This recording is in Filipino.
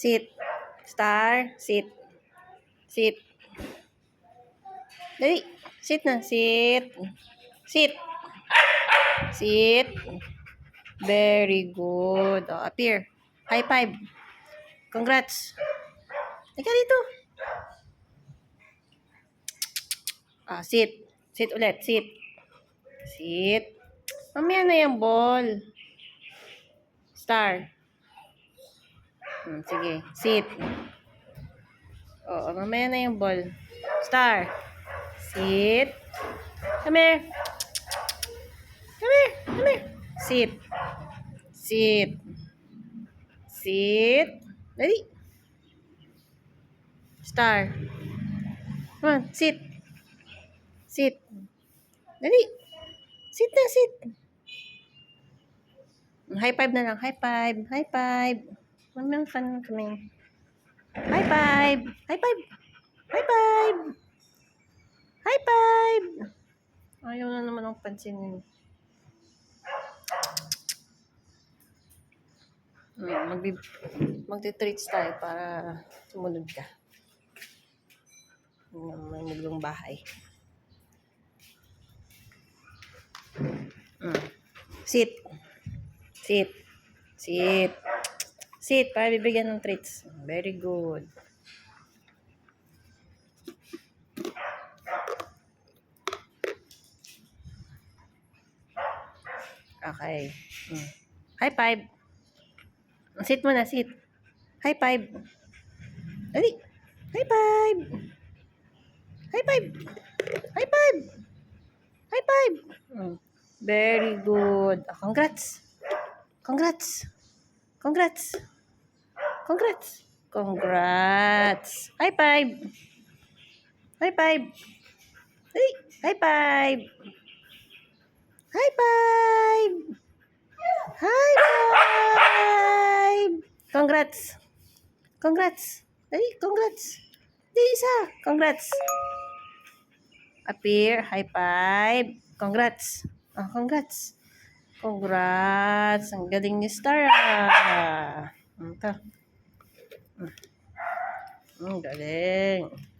Sit. Star. Sit. Sit. Dali. Sit na. Sit. Sit. Sit. Very good. Oh, appear. High five. Congrats. Teka dito. Sit. Sit ulit. Sit. Sit. Mamaya na yung ball. Star. Sige. Sit. Oo, mamaya na yung ball. Star. Sit. Come here. Come here. Come here. Sit. Sit. Sit. Dali. Star. Come on. Sit. Sit. Dali. Sit na, sit. High five na lang. High five. High five. Mamang fan kami. High five. High five. High five. High five. Ayaw na naman ang pansinin. Magti-treats tayo para sumunod ka. May muglong bahay. Sit. Sit. Sit. Sit para bibigyan ng treats. Very good. Okay. High five. Sit mo na, sit. High five. Dali. High five. High five. High five. High five. Very good. Congrats. Congrats. Congrats. Congrats. Congrats. High five. High five. Dali. High five. High five. High five. Congrats. Congrats. Dali, congrats. Dali isa. Congrats. Appear. High five. Congrats. Congrats. Congrats. Ang galing ni Star. Ito. Ang galing.